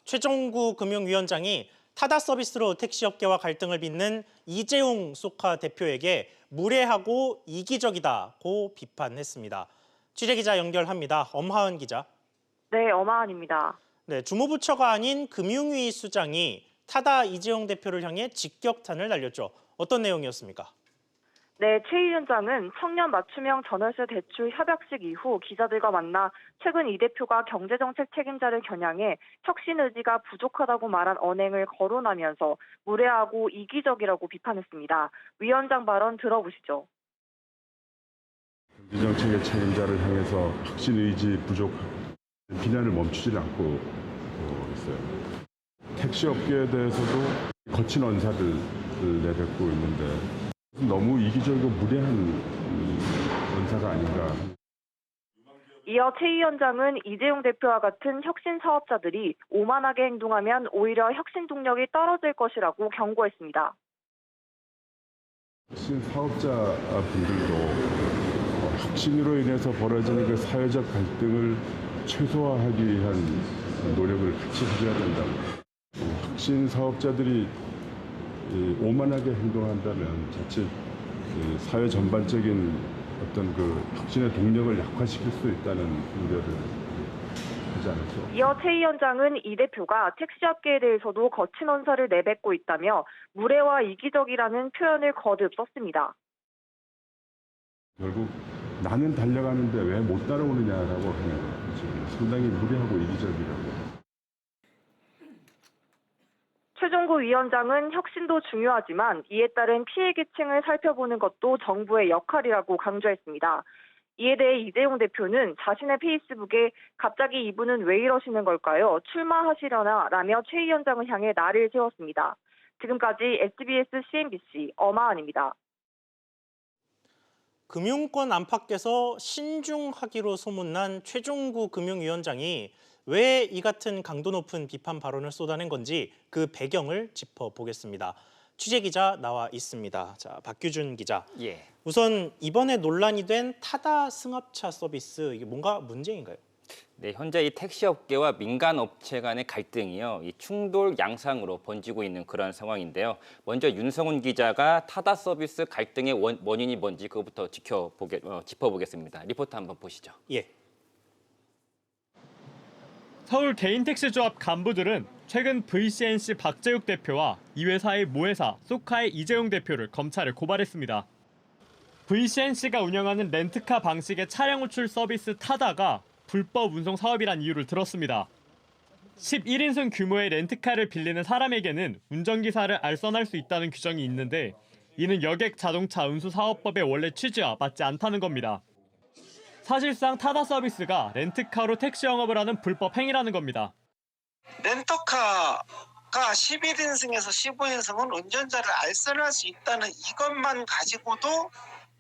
최종구 금융위원장이 타다 서비스로 택시업계와 갈등을 빚는 이재용 쏘카 대표에게 무례하고 이기적이다고 비판했습니다. 취재기자 연결합니다. 엄하은 기자. 네, 엄하은입니다. 네, 주무부처가 아닌 금융위 수장이 타다 이재용 대표를 향해 직격탄을 날렸죠. 어떤 내용이었습니까? 네, 최 위원장은 청년 맞춤형 전월세 대출 협약식 이후 기자들과 만나 최근 이 대표가 경제정책 책임자를 겨냥해 혁신 의지가 부족하다고 말한 언행을 거론하면서 무례하고 이기적이라고 비판했습니다. 위원장 발언 들어보시죠. 경제정책의 책임자를 향해서 혁신 의지 부족 비난을 멈추지 않고 있어요. 택시 업계에 대해서도 거친 언사를 내뱉고 있는데 너무 이기적이고 무례한 언사가 아닌가. 이어 최 위원장은 이재용 대표와 같은 혁신 사업자들이 오만하게 행동하면 오히려 혁신 동력이 떨어질 것이라고 경고했습니다. 혁신 사업자분들도 혁신으로 인해서 벌어지는 그 사회적 갈등을 최소화하기 위한 노력을 같이 해줘야 된다고. 혁신 사업자들이 오만하게 행동한다면 자칫 사회 전반적인 어떤 그 혁신의 동력을 약화시킬 수 있다는 우려를 하지 않았죠. 이어 최 위원장은 이 대표가 택시업계에 대해서도 거친 언사를 내뱉고 있다며 무례와 이기적이라는 표현을 거듭 썼습니다. 결국 나는 달려가는데 왜 못 따라오느냐라고 하는 거예요. 지금 상당히 무례하고 이기적이라고. 최종구 위원장은 혁신도 중요하지만 이에 따른 피해 계층을 살펴보는 것도 정부의 역할이라고 강조했습니다. 이에 대해 이재용 대표는 자신의 페이스북에 갑자기 이분은 왜 이러시는 걸까요? 출마하시려나? 라며 최 위원장을 향해 날을 세웠습니다. 지금까지 SBS CNBC 엄하은입니다. 금융권 안팎에서 신중하기로 소문난 최종구 금융위원장이 왜 이 같은 강도 높은 비판 발언을 쏟아낸 건지 그 배경을 짚어보겠습니다. 취재기자 나와 있습니다. 자, 박규준 기자. 예. 우선 이번에 논란이 된 타다 승합차 서비스, 이게 뭔가 문제인가요? 네, 현재 이 택시 업계와 민간 업체 간의 갈등이요, 이 충돌 양상으로 번지고 있는 그런 상황인데요. 먼저 윤성훈 기자가 타다 서비스 갈등의 원인이 뭔지 그것부터 짚어보겠습니다. 리포트 한번 보시죠. 예. 서울 개인택시조합 간부들은 최근 VCNC 박재욱 대표와 이 회사의 모회사 쏘카의 이재용 대표를 검찰에 고발했습니다. VCNC가 운영하는 렌트카 방식의 차량 호출 서비스 타다가 불법 운송 사업이란 이유를 들었습니다. 11인승 규모의 렌트카를 빌리는 사람에게는 운전기사를 알선할 수 있다는 규정이 있는데 이는 여객 자동차 운수 사업법의 원래 취지와 맞지 않다는 겁니다. 사실상 타다 서비스가 렌트카로 택시 영업을 하는 불법 행위라는 겁니다. 렌터카가 11인승에서 15인승은 운전자를 알선할 수 있다는 이것만 가지고도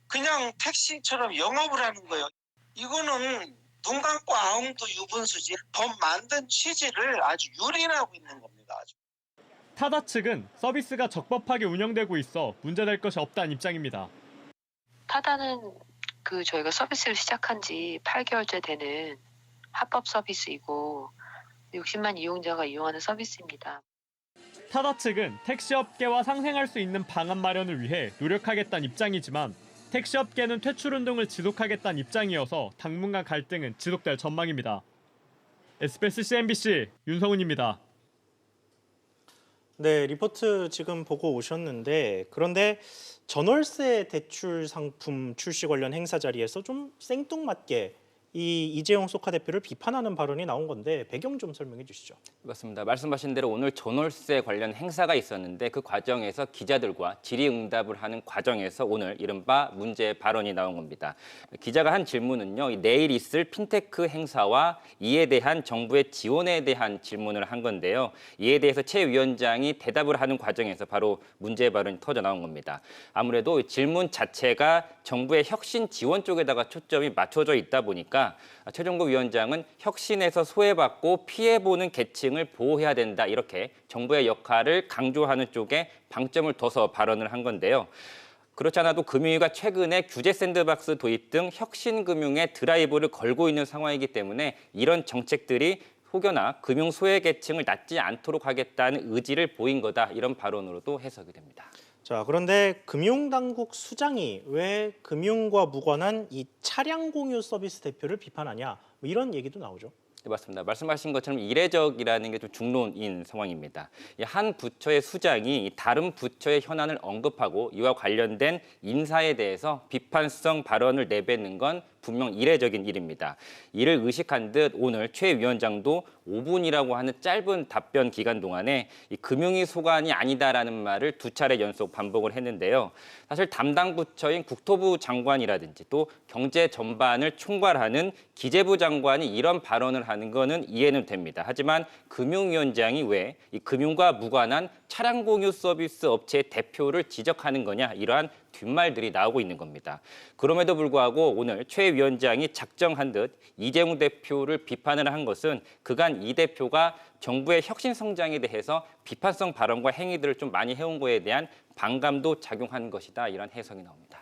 그냥 택시처럼 영업을 하는 거예요. 이거는 눈 감고 아웅도 유분수지. 법 만든 취지를 아주 유린하고 있는 겁니다. 아주. 타다 측은 서비스가 적법하게 운영되고 있어 문제될 것이 없다는 입장입니다. 타다는 저희가 서비스를 시작한 지 8개월째 되는 합법 서비스이고 60만 이용자가 이용하는 서비스입니다. 타다 측은 택시업계와 상생할 수 있는 방안 마련을 위해 노력하겠다는 입장이지만 택시업계는 퇴출운동을 지속하겠다는 입장이어서 당분간 갈등은 지속될 전망입니다. SBS CNBC 윤성훈입니다. 네, 리포트 지금 보고 오셨는데 그런데 전월세 대출 상품 출시 관련 행사 자리에서 좀 생뚱맞게 이 이재용 쏘카 대표를 비판하는 발언이 나온 건데 배경 좀 설명해 주시죠. 그렇습니다. 말씀하신 대로 오늘 전월세 관련 행사가 있었는데 그 과정에서 기자들과 질의응답을 하는 과정에서 오늘 이른바 문제 발언이 나온 겁니다. 기자가 한 질문은요, 내일 있을 핀테크 행사와 이에 대한 정부의 지원에 대한 질문을 한 건데요. 이에 대해서 최 위원장이 대답을 하는 과정에서 바로 문제 발언이 터져 나온 겁니다. 아무래도 질문 자체가 정부의 혁신 지원 쪽에다가 초점이 맞춰져 있다 보니까 최종구 위원장은 혁신에서 소외받고 피해보는 계층을 보호해야 된다, 이렇게 정부의 역할을 강조하는 쪽에 방점을 둬서 발언을 한 건데요. 그렇지 않아도 금융위가 최근에 규제 샌드박스 도입 등 혁신 금융의 드라이브를 걸고 있는 상황이기 때문에 이런 정책들이 혹여나 금융 소외계층을 낳지 않도록 하겠다는 의지를 보인 거다 이런 발언으로도 해석이 됩니다. 자, 그런데 금융당국 수장이 왜 금융과 무관한 이 차량 공유 서비스 대표를 비판하냐 뭐 이런 얘기도 나오죠. 네, 맞습니다. 말씀하신 것처럼 이례적이라는 게 좀 중론인 상황입니다. 한 부처의 수장이 다른 부처의 현안을 언급하고 이와 관련된 인사에 대해서 비판성 발언을 내뱉는 건 분명 이례적인 일입니다. 이를 의식한 듯 오늘 최 위원장도 5분이라고 하는 짧은 답변 기간 동안에 이 금융위 소관이 아니다라는 말을 2차례 연속 반복을 했는데요. 사실 담당 부처인 국토부 장관이라든지 또 경제 전반을 총괄하는 기재부 장관이 이런 발언을 하는 거는 이해는 됩니다. 하지만 금융위원장이 왜 이 금융과 무관한 차량 공유 서비스 업체의 대표를 지적하는 거냐 이러한 뒷말들이 나오고 있는 겁니다. 그럼에도 불구하고 오늘 최 위원장이 작정한 듯 이재용 대표를 비판을 한 것은 그간 이 대표가 정부의 혁신 성장에 대해서 비판성 발언과 행위들을 좀 많이 해온 거에 대한 반감도 작용한 것이다 이런 해석이 나옵니다.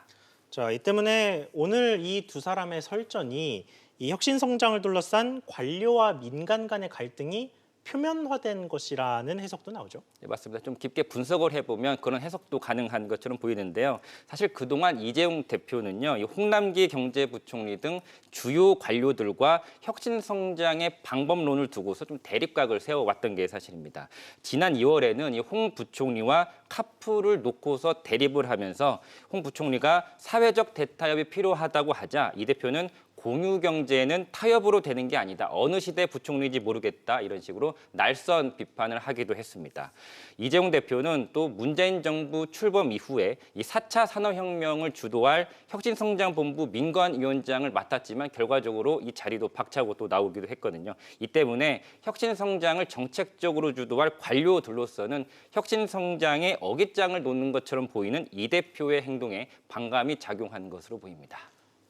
자, 이 때문에 오늘 이 두 사람의 설전이 이 혁신 성장을 둘러싼 관료와 민간 간의 갈등이 표면화된 것이라는 해석도 나오죠. 네, 맞습니다. 좀 깊게 분석을 해보면 그런 해석도 가능한 것처럼 보이는데요. 사실 그동안 이재용 대표는요, 이 홍남기 경제부총리 등 주요 관료들과 혁신 성장의 방법론을 두고서 좀 대립각을 세워왔던 게 사실입니다. 지난 2월에는 이 홍 부총리와 카풀을 놓고서 대립을 하면서 홍 부총리가 사회적 대타협이 필요하다고 하자 이 대표는 공유 경제는 타협으로 되는 게 아니다. 어느 시대 부총리인지 모르겠다. 이런 식으로 날선 비판을 하기도 했습니다. 이재용 대표는 또 문재인 정부 출범 이후에 이 4차 산업혁명을 주도할 혁신성장본부 민관위원장을 맡았지만 결과적으로 이 자리도 박차고 또 나오기도 했거든요. 이 때문에 혁신성장을 정책적으로 주도할 관료들로서는 혁신성장의 어깃장을 놓는 것처럼 보이는 이 대표의 행동에 반감이 작용한 것으로 보입니다.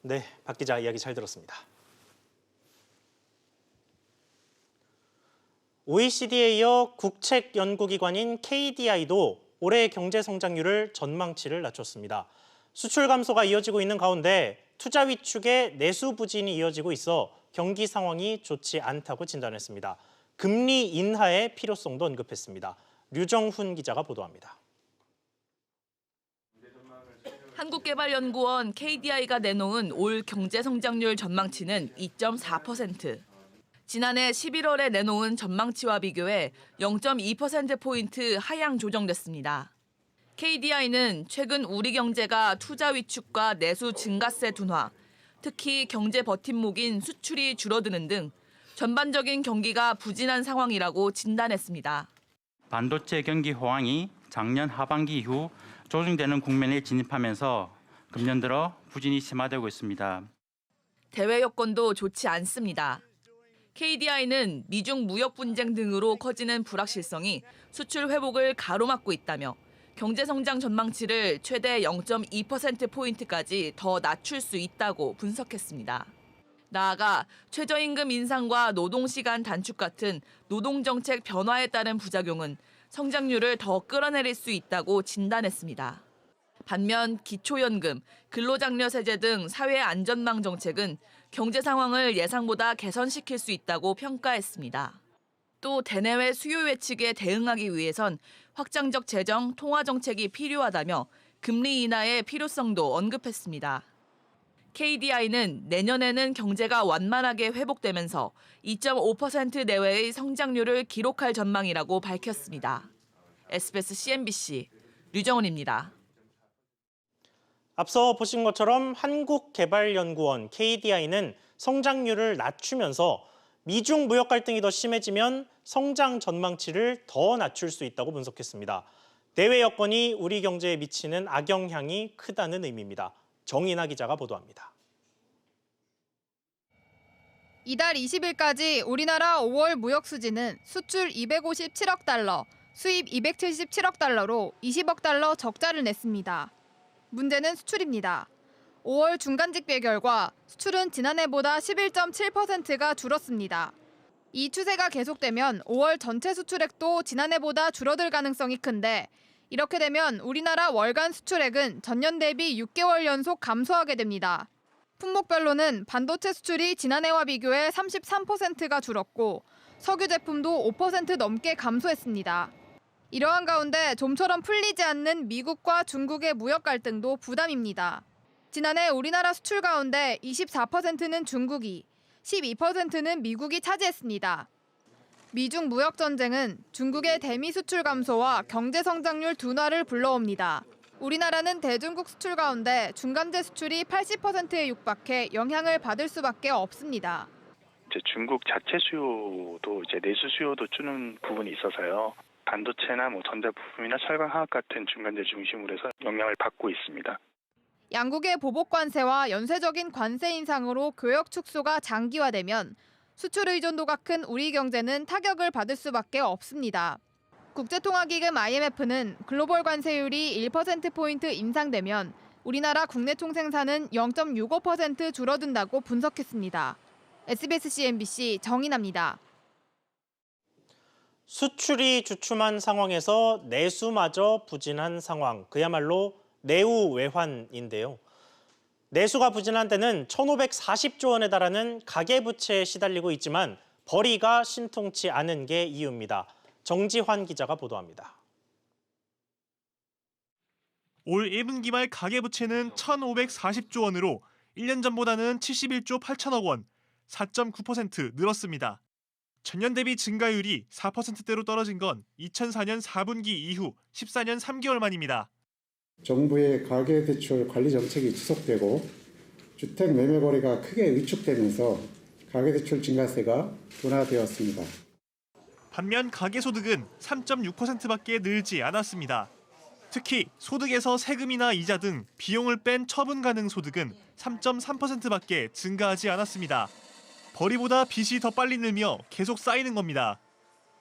네, 박 기자 이야기 잘 들었습니다. OECD에 이어 국책연구기관인 KDI도 올해 경제 성장률을 전망치를 낮췄습니다. 수출 감소가 이어지고 있는 가운데 투자 위축에 내수 부진이 이어지고 있어 경기 상황이 좋지 않다고 진단했습니다. 금리 인하의 필요성도 언급했습니다. 류정훈 기자가 보도합니다. 한국개발연구원 KDI가 내놓은 올 경제 성장률 전망치는 2.4%. 지난해 11월에 내놓은 전망치와 비교해 0.2%포인트 하향 조정됐습니다. KDI는 최근 우리 경제가 투자 위축과 내수 증가세 둔화, 특히 경제 버팀목인 수출이 줄어드는 등 전반적인 경기가 부진한 상황이라고 진단했습니다. 반도체 경기 호황이 작년 하반기 이후 조정되는 국면에 진입하면서 금년 들어 부진이 심화되고 있습니다. 대외 여건도 좋지 않습니다. KDI는 미중 무역 분쟁 등으로 커지는 불확실성이 수출 회복을 가로막고 있다며 경제 성장 전망치를 최대 0.2%포인트까지 더 낮출 수 있다고 분석했습니다. 나아가 최저임금 인상과 노동시간 단축 같은 노동정책 변화에 따른 부작용은 성장률을 더 끌어내릴 수 있다고 진단했습니다. 반면 기초연금, 근로장려세제 등 사회 안전망 정책은 경제 상황을 예상보다 개선시킬 수 있다고 평가했습니다. 또 대내외 수요 예측에 대응하기 위해선 확장적 재정, 통화 정책이 필요하다며 금리 인하의 필요성도 언급했습니다. KDI는 내년에는 경제가 완만하게 회복되면서 2.5% 내외의 성장률을 기록할 전망이라고 밝혔습니다. SBS CNBC 류정훈입니다. 앞서 보신 것처럼 한국개발연구원 KDI는 성장률을 낮추면서 미중 무역 갈등이 더 심해지면 성장 전망치를 더 낮출 수 있다고 분석했습니다. 대외 여건이 우리 경제에 미치는 악영향이 크다는 의미입니다. 정인아 기자가 보도합니다. 이달 20일까지 우리나라 5월 무역 수지는 수출 257억 달러, 수입 277억 달러로 20억 달러 적자를 냈습니다. 문제는 수출입니다. 5월 중간집계 결과 수출은 지난해보다 11.7%가 줄었습니다. 이 추세가 계속되면 5월 전체 수출액도 지난해보다 줄어들 가능성이 큰데 이렇게 되면 우리나라 월간 수출액은 전년 대비 6개월 연속 감소하게 됩니다. 품목별로는 반도체 수출이 지난해와 비교해 33%가 줄었고 석유 제품도 5% 넘게 감소했습니다. 이러한 가운데 좀처럼 풀리지 않는 미국과 중국의 무역 갈등도 부담입니다. 지난해 우리나라 수출 가운데 24%는 중국이, 12%는 미국이 차지했습니다. 미중 무역 전쟁은 중국의 대미 수출 감소와 경제 성장률 둔화를 불러옵니다. 우리나라는 대중국 수출 가운데 중간재 수출이 80%에 육박해 영향을 받을 수밖에 없습니다. 중국 자체 수요도 내수 수요도 주는 부분이 있어서요. 반도체나 전자 부품이나 철강 화학 같은 중간재 중심으로 해서 영향을 받고 있습니다. 양국의 보복 관세와 연쇄적인 관세 인상으로 교역 축소가 장기화되면 수출 의존도가 큰 우리 경제는 타격을 받을 수밖에 없습니다. 국제통화기금 IMF는 글로벌 관세율이 1%포인트 인상되면 우리나라 국내 총생산은 0.65% 줄어든다고 분석했습니다. SBS CNBC 정인아입니다. 수출이 주춤한 상황에서 내수마저 부진한 상황, 그야말로 내우외환인데요. 내수가 부진한 데는 1,540조 원에 달하는 가계부채에 시달리고 있지만 벌이가 신통치 않은 게 이유입니다. 정지환 기자가 보도합니다. 올 1분기 말 가계부채는 1,540조 원으로 1년 전보다는 71조 8천억 원, 4.9% 늘었습니다. 전년 대비 증가율이 4%대로 떨어진 건 2004년 4분기 이후 14년 3개월 만입니다. 정부의 가계대출 관리 정책이 지속되고 주택 매매 거래가 크게 위축되면서 가계대출 증가세가 둔화되었습니다. 반면 가계소득은 3.6%밖에 늘지 않았습니다. 특히 소득에서 세금이나 이자 등 비용을 뺀 처분 가능 소득은 3.3%밖에 증가하지 않았습니다. 벌이보다 빚이 더 빨리 늘며 계속 쌓이는 겁니다.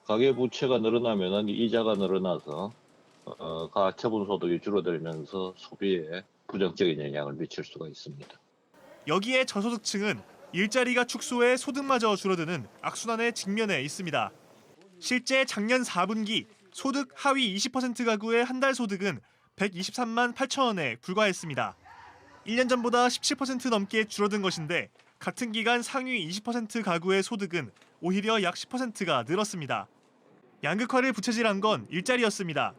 가계부채가 늘어나면 이자가 늘어나서 가처분 소득이 줄어들면서 소비에 부정적인 영향을 미칠 수가 있습니다. 여기에 저소득층은 일자리가 축소해 소득마저 줄어드는 악순환에 직면해 있습니다. 실제 작년 4분기 소득 하위 20% 가구의 한 달 소득은 123만 8천 원에 불과했습니다. 1년 전보다 17% 넘게 줄어든 것인데 같은 기간 상위 20% 가구의 소득은 오히려 약 10%가 늘었습니다. 양극화를 부채질한 건 일자리였습니다.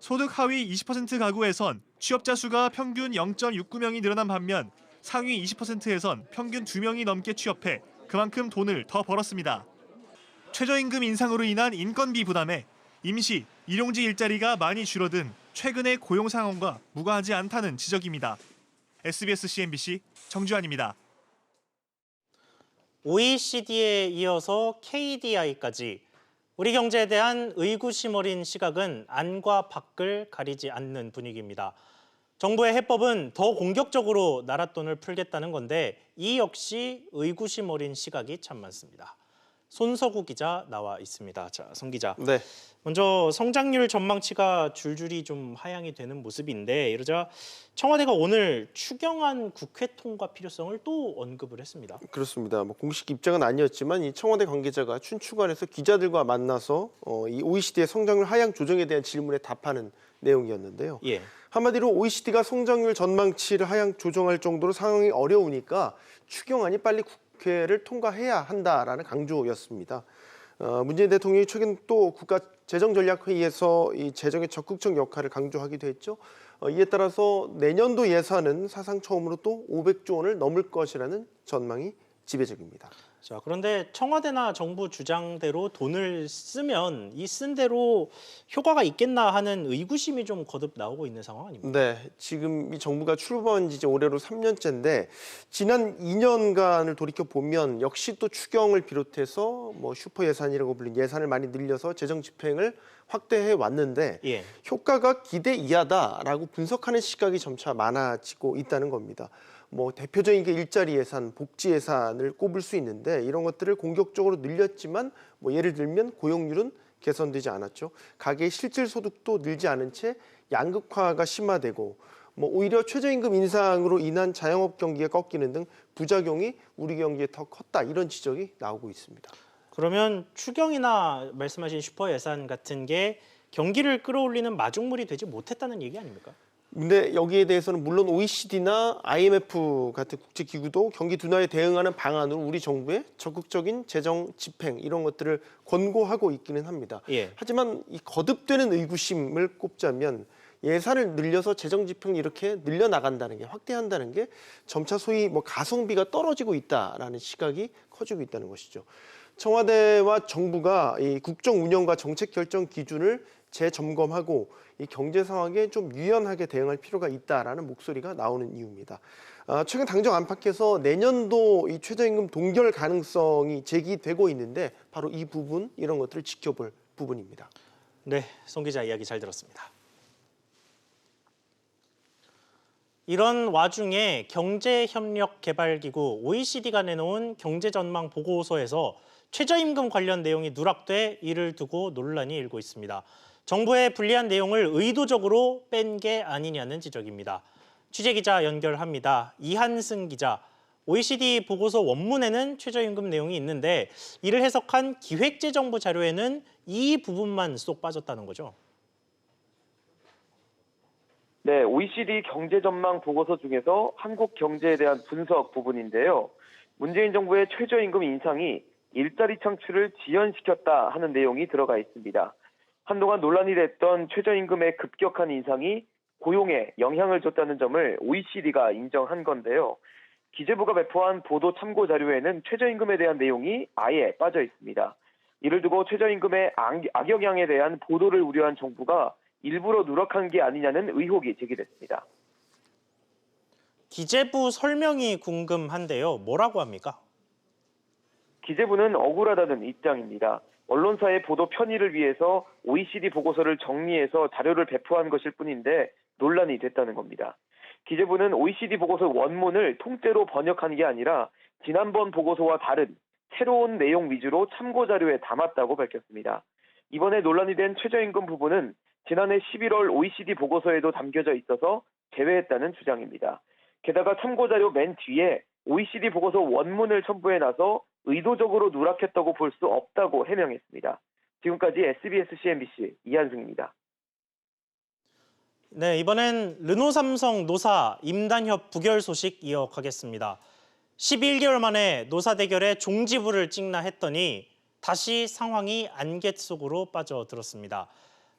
소득 하위 20% 가구에선 취업자 수가 평균 0.69명이 늘어난 반면 상위 20%에선 평균 2명이 넘게 취업해 그만큼 돈을 더 벌었습니다. 최저임금 인상으로 인한 인건비 부담에 임시, 일용직 일자리가 많이 줄어든 최근의 고용 상황과 무관하지 않다는 지적입니다. SBS CNBC 정주환입니다. OECD에 이어서 KDI까지 우리 경제에 대한 의구심 어린 시각은 안과 밖을 가리지 않는 분위기입니다. 정부의 해법은 더 공격적으로 나랏돈을 풀겠다는 건데 이 역시 의구심 어린 시각이 참 많습니다. 손석우 기자 나와 있습니다. 자, 송 기자. 네. 먼저 성장률 전망치가 줄줄이 좀 하향이 되는 모습인데 이러자 청와대가 오늘 추경안 국회 통과 필요성을 또 언급을 했습니다. 그렇습니다. 공식 입장은 아니었지만 이 청와대 관계자가 춘추관에서 기자들과 만나서 이 OECD의 성장률 하향 조정에 대한 질문에 답하는 내용이었는데요. 예. 한마디로 OECD가 성장률 전망치를 하향 조정할 정도로 상황이 어려우니까 추경안이 빨리 국회를 통과해야 한다라는 강조였습니다. 문재인 대통령이 최근 또 국가재정전략회의에서 이 재정의 적극적 역할을 강조하기도 했죠. 이에 따라서 내년도 예산은 사상 처음으로 또 500조 원을 넘을 것이라는 전망이 지배적입니다. 자, 그런데 청와대나 정부 주장대로 돈을 쓰면 이 쓴 대로 효과가 있겠나 하는 의구심이 좀 거듭 나오고 있는 상황 아닙니까? 네, 지금 이 정부가 출범한 지 이제 올해로 3년째인데 지난 2년간을 돌이켜 보면 역시 또 추경을 비롯해서 슈퍼 예산이라고 불린 예산을 많이 늘려서 재정 집행을 확대해 왔는데 예. 효과가 기대 이하다라고 분석하는 시각이 점차 많아지고 있다는 겁니다. 대표적인 게 일자리 예산, 복지 예산을 꼽을 수 있는데 이런 것들을 공격적으로 늘렸지만 예를 들면 고용률은 개선되지 않았죠. 가계의 실질 소득도 늘지 않은 채 양극화가 심화되고 오히려 최저임금 인상으로 인한 자영업 경기가 꺾이는 등 부작용이 우리 경기에 더 컸다 이런 지적이 나오고 있습니다. 그러면 추경이나 말씀하신 슈퍼 예산 같은 게 경기를 끌어올리는 마중물이 되지 못했다는 얘기 아닙니까? 근데 여기에 대해서는 물론 OECD나 IMF 같은 국제기구도 경기 둔화에 대응하는 방안으로 우리 정부에 적극적인 재정 집행 이런 것들을 권고하고 있기는 합니다. 예. 하지만 이 거듭되는 의구심을 꼽자면 예산을 늘려서 재정 집행을 이렇게 늘려나간다는 게 확대한다는 게 점차 소위 뭐 가성비가 떨어지고 있다라는 시각이 커지고 있다는 것이죠. 청와대와 정부가 이 국정 운영과 정책 결정 기준을 재점검하고 이 경제 상황에 좀 유연하게 대응할 필요가 있다라는 목소리가 나오는 이유입니다. 최근 당정 안팎에서 내년도 이 최저임금 동결 가능성이 제기되고 있는데 바로 이 부분 이런 것들을 지켜볼 부분입니다. 네, 송 기자 이야기 잘 들었습니다. 이런 와중에 경제협력개발기구 OECD가 내놓은 경제전망 보고서에서 최저임금 관련 내용이 누락돼 이를 두고 논란이 일고 있습니다. 정부의 불리한 내용을 의도적으로 뺀 게 아니냐는 지적입니다. 취재기자 연결합니다. 이한승 기자, OECD 보고서 원문에는 최저임금 내용이 있는데 이를 해석한 기획재정부 자료에는 이 부분만 쏙 빠졌다는 거죠? 네, OECD 경제전망 보고서 중에서 한국 경제에 대한 분석 부분인데요. 문재인 정부의 최저임금 인상이 일자리 창출을 지연시켰다 하는 내용이 들어가 있습니다. 한동안 논란이 됐던 최저임금의 급격한 인상이 고용에 영향을 줬다는 점을 OECD가 인정한 건데요. 기재부가 배포한 보도 참고 자료에는 최저임금에 대한 내용이 아예 빠져 있습니다. 이를 두고 최저임금의 악영향에 대한 보도를 우려한 정부가 일부러 누락한 게 아니냐는 의혹이 제기됐습니다. 기재부 설명이 궁금한데요. 뭐라고 합니까? 기재부는 억울하다는 입장입니다. 언론사의 보도 편의를 위해서 OECD 보고서를 정리해서 자료를 배포한 것일 뿐인데 논란이 됐다는 겁니다. 기재부는 OECD 보고서 원문을 통째로 번역한 게 아니라 지난번 보고서와 다른 새로운 내용 위주로 참고 자료에 담았다고 밝혔습니다. 이번에 논란이 된 최저임금 부분은 지난해 11월 OECD 보고서에도 담겨져 있어서 제외했다는 주장입니다. 게다가 참고 자료 맨 뒤에 OECD 보고서 원문을 첨부해놔서 의도적으로 누락했다고 볼 수 없다고 해명했습니다. 지금까지 SBS CNBC 이한승입니다. 네, 이번엔 르노삼성 노사 임단협 부결 소식 이어가겠습니다. 11개월 만에 노사 대결에 종지부를 찍나 했더니 다시 상황이 안갯 속으로 빠져들었습니다.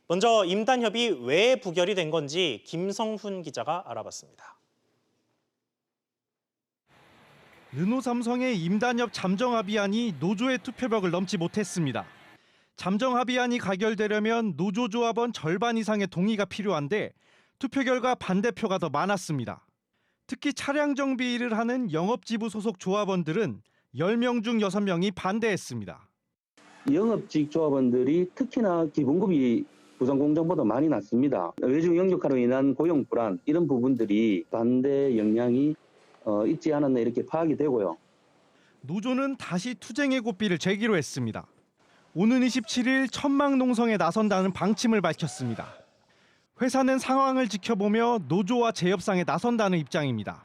먼저 임단협이 왜 부결이 된 건지 김성훈 기자가 알아봤습니다. 르노삼성의 임단협 잠정합의안이 노조의 투표벽을 넘지 못했습니다. 잠정합의안이 가결되려면 노조 조합원 절반 이상의 동의가 필요한데 투표 결과 반대표가 더 많았습니다. 특히 차량 정비 일을 하는 영업지부 소속 조합원들은 10명 중 6명이 반대했습니다. 영업직 조합원들이 특히나 기본급이 부산공장보다 많이 낮습니다. 외주 영역화로 인한 고용 불안 이런 부분들이 반대 영향이 있지 않았나 이렇게 파악이 되고요. 노조는 다시 투쟁의 고삐를 제기로 했습니다. 오는 27일 천막농성에 나선다는 방침을 밝혔습니다. 회사는 상황을 지켜보며 노조와 재협상에 나선다는 입장입니다.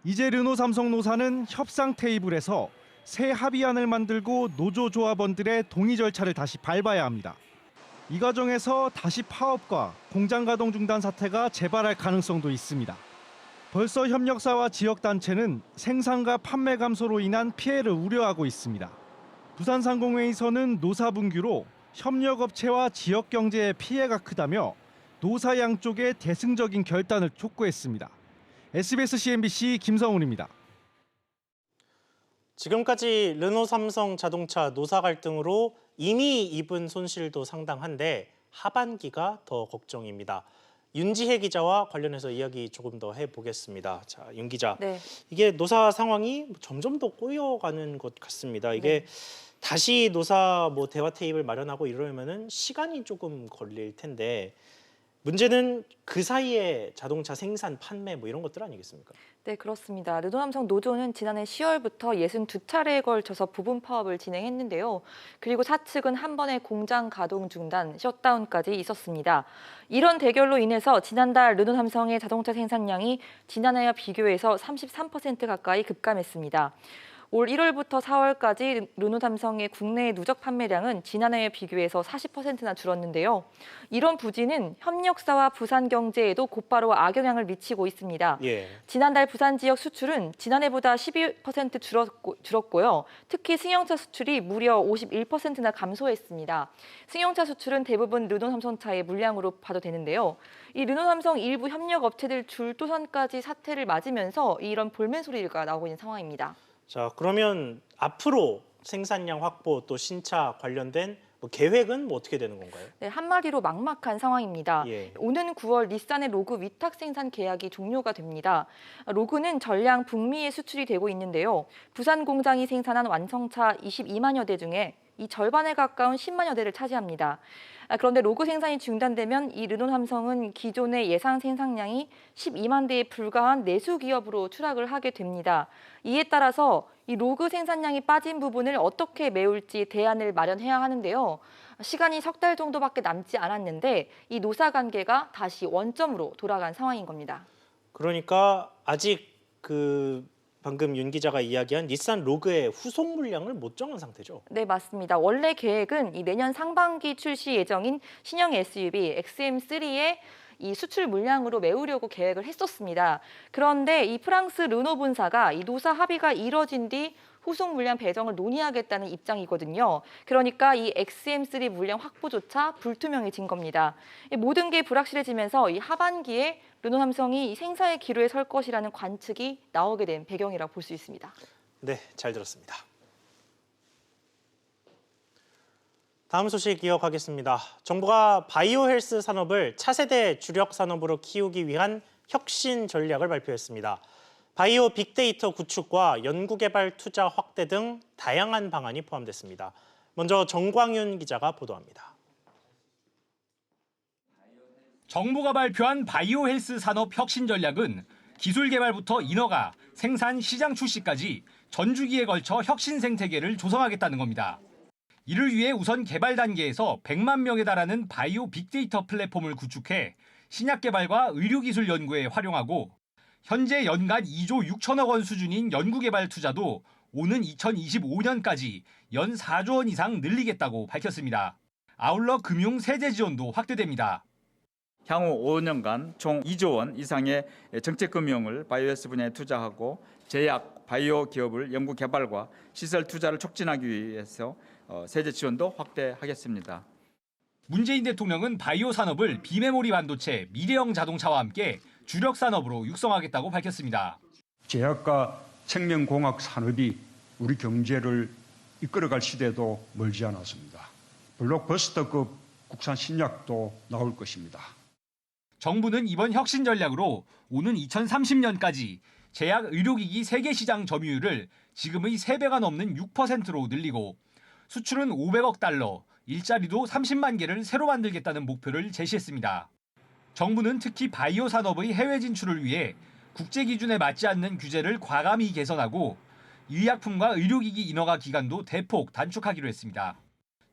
이제 르노삼성 노사는 협상 테이블에서 새 합의안을 만들고 노조 조합원들의 동의 절차를 다시 밟아야 합니다. 이 과정에서 다시 파업과 공장 가동 중단 사태가 재발할 가능성도 있습니다. 벌써 협력사와 지역단체는 생산과 판매 감소로 인한 피해를 우려하고 있습니다. 부산상공회의소는 노사 분규로 협력업체와 지역경제의 피해가 크다며 노사 양쪽의 대승적인 결단을 촉구했습니다. SBS CNBC 김성훈입니다. 지금까지 르노삼성 자동차 노사 갈등으로 이미 입은 손실도 상당한데 하반기가 더 걱정입니다. 윤지혜 기자와 관련해서 이야기 조금 더 해보겠습니다. 자, 윤 기자, 네. 이게 노사 상황이 점점 더 꼬여가는 것 같습니다. 이게 다시 노사 대화 테이블 마련하고 이러면은 시간이 조금 걸릴 텐데 문제는 그 사이에 자동차 생산, 판매 이런 것들 아니겠습니까? 네, 그렇습니다. 르노삼성 노조는 지난해 10월부터 62차례에 걸쳐서 부분 파업을 진행했는데요. 그리고 사측은 한 번에 공장 가동 중단, 셧다운까지 있었습니다. 이런 대결로 인해서 지난달 르노삼성의 자동차 생산량이 지난해와 비교해서 33% 가까이 급감했습니다. 올 1월부터 4월까지 르노삼성의 국내 누적 판매량은 지난해에 비교해서 40%나 줄었는데요. 이런 부진은 협력사와 부산 경제에도 곧바로 악영향을 미치고 있습니다. 지난달 부산 지역 수출은 지난해보다 12% 줄었고요. 특히 승용차 수출이 무려 51%나 감소했습니다. 승용차 수출은 대부분 르노삼성차의 물량으로 봐도 되는데요. 이 르노삼성 일부 협력 업체들 줄도산까지 사태를 맞으면서 이런 볼멘 소리가 나오고 있는 상황입니다. 자, 그러면 앞으로 생산량 확보 또 신차 관련된 계획은 어떻게 되는 건가요? 네, 한마디로 막막한 상황입니다. 오는 9월 닛산의 로그 위탁 생산 계약이 종료가 됩니다. 로그는 전량 북미에 수출이 되고 있는데요. 부산 공장이 생산한 완성차 22만여 대 중에 이 절반에 가까운 10만여 대를 차지합니다. 그런데 로그 생산이 중단되면 이 르노삼성은 기존의 예상 생산량이 12만 대에 불과한 내수 기업으로 추락을 하게 됩니다. 이에 따라서 이 로그 생산량이 빠진 부분을 어떻게 메울지 대안을 마련해야 하는데요. 시간이 석 달 정도밖에 남지 않았는데 이 노사 관계가 다시 원점으로 돌아간 상황인 겁니다. 그러니까 아직 방금 윤 기자가 이야기한 닛산 로그의 후속 물량을 못 정한 상태죠? 네, 맞습니다. 원래 계획은 이 내년 상반기 출시 예정인 신형 SUV XM3의 이 수출 물량으로 메우려고 계획을 했었습니다. 그런데 이 프랑스 르노 본사가 이 노사 합의가 이뤄진 뒤 후속 물량 배정을 논의하겠다는 입장이거든요. 그러니까 이 XM3 물량 확보조차 불투명해진 겁니다. 모든 게 불확실해지면서 이 하반기에 르노삼성이 생사의 기로에 설 것이라는 관측이 나오게 된 배경이라고 볼 수 있습니다. 네, 잘 들었습니다. 다음 소식 이어가겠습니다. 정부가 바이오 헬스 산업을 차세대 주력 산업으로 키우기 위한 혁신 전략을 발표했습니다. 바이오 빅데이터 구축과 연구개발 투자 확대 등 다양한 방안이 포함됐습니다. 먼저 정광윤 기자가 보도합니다. 정부가 발표한 바이오 헬스 산업 혁신 전략은 기술 개발부터 인허가, 생산, 시장 출시까지 전 주기에 걸쳐 혁신 생태계를 조성하겠다는 겁니다. 이를 위해 우선 개발 단계에서 100만 명에 달하는 바이오 빅데이터 플랫폼을 구축해 신약 개발과 의료기술 연구에 활용하고 현재 연간 2조 6천억 원 수준인 연구개발 투자도 오는 2025년까지 연 4조 원 이상 늘리겠다고 밝혔습니다. 아울러 금융 세제 지원도 확대됩니다. 향후 5년간 총 2조 원 이상의 정책 금융을 바이오헬스 분야에 투자하고 제약, 바이오 기업을 연구 개발과 시설 투자를 촉진하기 위해서 세제 지원도 확대하겠습니다. 문재인 대통령은 바이오 산업을 비메모리 반도체, 미래형 자동차와 함께 주력 산업으로 육성하겠다고 밝혔습니다. 제약과 생명공학 산업이 우리 경제를 이끌어갈 시대도 멀지 않았습니다. 블록버스터급 국산 신약도 나올 것입니다. 정부는 이번 혁신 전략으로 오는 2030년까지 제약 의료기기 세계 시장 점유율을 지금의 3배가 넘는 6%로 늘리고 수출은 500억 달러, 일자리도 30만 개를 새로 만들겠다는 목표를 제시했습니다. 정부는 특히 바이오 산업의 해외 진출을 위해 국제 기준에 맞지 않는 규제를 과감히 개선하고 의약품과 의료기기 인허가 기간도 대폭 단축하기로 했습니다.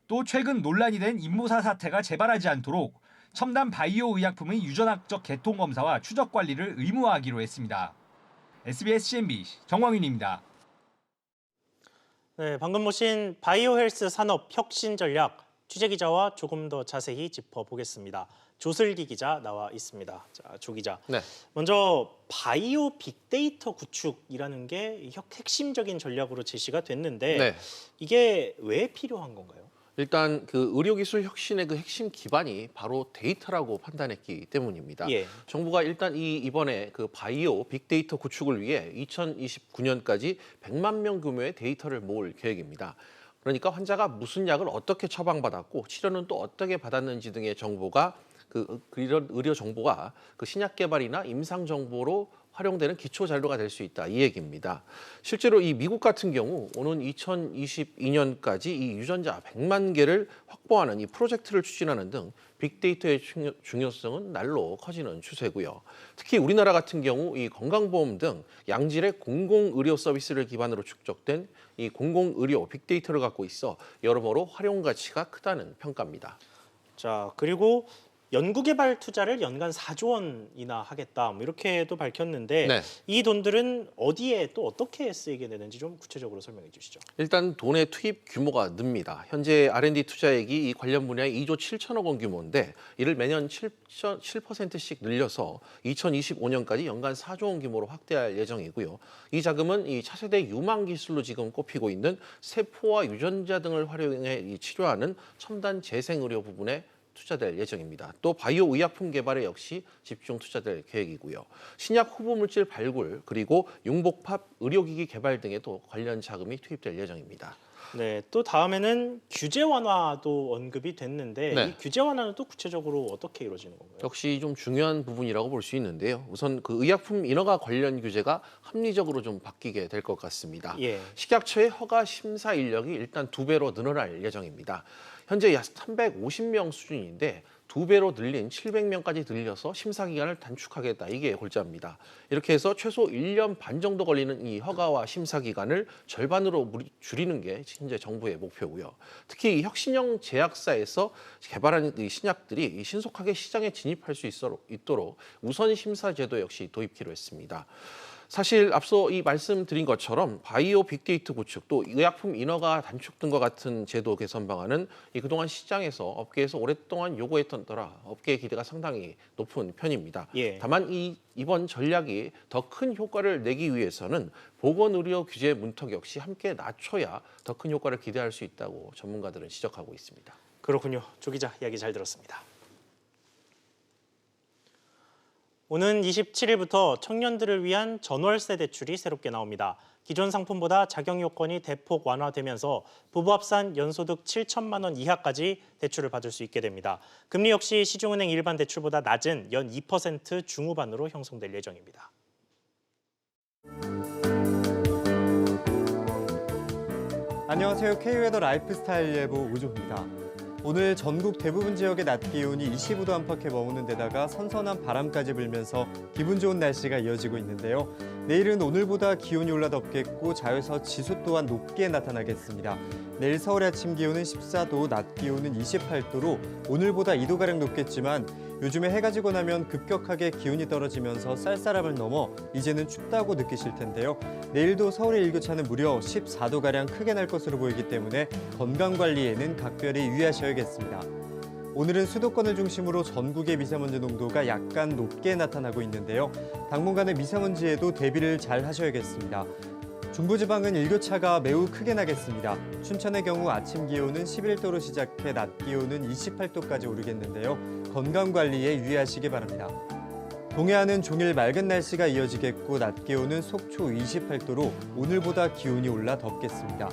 또 최근 논란이 된 임모사 사태가 재발하지 않도록 첨단 바이오 의약품의 유전학적 개통 검사와 추적 관리를 의무화하기로 했습니다. SBS CNB 정광윤입니다. 네, 방금 모신 바이오 헬스 산업 혁신 전략 취재 기자와 조금 더 자세히 짚어보겠습니다. 조슬기 기자 나와 있습니다. 자, 조 기자. 네. 먼저 바이오 빅데이터 구축이라는 게 핵심적인 전략으로 제시가 됐는데 네. 이게 왜 필요한 건가요? 일단 그 의료기술 혁신의 그 핵심 기반이 바로 데이터라고 판단했기 때문입니다. 정부가 일단 이번에 그 바이오 빅데이터 구축을 위해 2029년까지 100만 명 규모의 데이터를 모을 계획입니다. 그러니까 환자가 무슨 약을 어떻게 처방받았고 치료는 또 어떻게 받았는지 등의 정보가 이런 의료 정보가 그 신약 개발이나 임상 정보로 활용되는 기초 자료가 될 수 있다 이 얘기입니다. 실제로 이 미국 같은 경우 오는 2022년까지 이 유전자 100만 개를 확보하는 이 프로젝트를 추진하는 등 빅데이터의 중요성은 날로 커지는 추세고요. 특히 우리나라 같은 경우 이 건강보험 등 양질의 공공의료 서비스를 기반으로 축적된 이 공공의료 빅데이터를 갖고 있어 여러모로 활용 가치가 크다는 평가입니다. 자, 그리고 연구개발 투자를 연간 4조 원이나 하겠다 뭐 이렇게도 밝혔는데 네. 이 돈들은 어디에 또 어떻게 쓰이게 되는지 좀 구체적으로 설명해 주시죠. 일단 돈의 투입 규모가 늡니다. 현재 R&D 투자액이 이 관련 분야에 2조 7천억 원 규모인데 이를 매년 7%씩 늘려서 2025년까지 연간 4조 원 규모로 확대할 예정이고요. 이 자금은 이 차세대 유망 기술로 지금 꼽히고 있는 세포와 유전자 등을 활용해 치료하는 첨단 재생 의료 부분에 투자될 예정입니다. 또 바이오 의약품 개발에 역시 집중 투자될 계획이고요. 신약 후보 물질 발굴 그리고 융복합 의료기기 개발 등에도 관련 자금이 투입될 예정입니다. 네, 또 다음에는 규제 완화도 언급이 됐는데 네. 이 규제 완화는 또 구체적으로 어떻게 이루어지는 건가요? 역시 좀 중요한 부분이라고 볼 수 있는데요. 우선 그 의약품 인허가 관련 규제가 합리적으로 좀 바뀌게 될 것 같습니다. 예. 식약처의 허가 심사 인력이 일단 2배로 늘어날 예정입니다. 현재 약 350명 수준인데 2배로 늘린 700명까지 늘려서 심사 기간을 단축하겠다. 이게 골자입니다. 이렇게 해서 최소 1년 반 정도 걸리는 이 허가와 심사 기간을 절반으로 줄이는 게 현재 정부의 목표고요. 특히 이 혁신형 제약사에서 개발한 이 신약들이 신속하게 시장에 진입할 수 있도록 우선 심사 제도 역시 도입키로 했습니다. 사실 앞서 이 말씀드린 것처럼 바이오 빅데이터 구축 또 의약품 인허가 단축 등과 같은 제도 개선 방안은 이 그동안 시장에서 업계에서 오랫동안 요구했던 따라 업계의 기대가 상당히 높은 편입니다. 예. 다만 이번 전략이 더 큰 효과를 내기 위해서는 보건의료 규제 문턱 역시 함께 낮춰야 더 큰 효과를 기대할 수 있다고 전문가들은 지적하고 있습니다. 그렇군요. 조 기자 이야기 잘 들었습니다. 오는 27일부터 청년들을 위한 전월세 대출이 새롭게 나옵니다. 기존 상품보다 자격 요건이 대폭 완화되면서 부부 합산 연소득 7천만 원 이하까지 대출을 받을 수 있게 됩니다. 금리 역시 시중은행 일반 대출보다 낮은 연 2% 중후반으로 형성될 예정입니다. 안녕하세요. K웨더 라이프스타일 예보 우조입니다. 오늘 전국 대부분 지역의 낮 기온이 25도 안팎에 머무는 데다가 선선한 바람까지 불면서 기분 좋은 날씨가 이어지고 있는데요. 내일은 오늘보다 기온이 올라 덥겠고 자외선 지수 또한 높게 나타나겠습니다. 내일 서울의 아침 기온은 14도, 낮 기온은 28도로 오늘보다 2도가량 높겠지만 요즘에 해가 지고 나면 급격하게 기온이 떨어지면서 쌀쌀함을 넘어 이제는 춥다고 느끼실 텐데요. 내일도 서울의 일교차는 무려 14도가량 크게 날 것으로 보이기 때문에 건강관리에는 각별히 유의하셔야겠습니다. 오늘은 수도권을 중심으로 전국의 미세먼지 농도가 약간 높게 나타나고 있는데요. 당분간의 미세먼지에도 대비를 잘 하셔야겠습니다. 중부지방은 일교차가 매우 크게 나겠습니다. 춘천의 경우 아침 기온은 11도로 시작해 낮 기온은 28도까지 오르겠는데요. 건강관리에 유의하시기 바랍니다. 동해안은 종일 맑은 날씨가 이어지겠고 낮 기온은 속초 28도로 오늘보다 기온이 올라 덥겠습니다.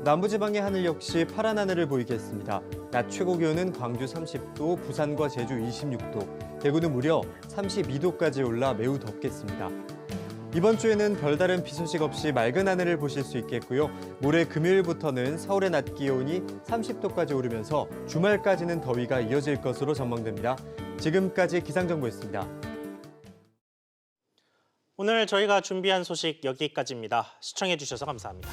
남부지방의 하늘 역시 파란 하늘을 보이겠습니다. 낮 최고 기온은 광주 30도, 부산과 제주 26도, 대구는 무려 32도까지 올라 매우 덥겠습니다. 이번 주에는 별다른 비 소식 없이 맑은 하늘을 보실 수 있겠고요. 모레 금요일부터는 서울의 낮 기온이 30도까지 오르면서 주말까지는 더위가 이어질 것으로 전망됩니다. 지금까지 기상정보였습니다. 오늘 저희가 준비한 소식 여기까지입니다. 시청해 주셔서 감사합니다.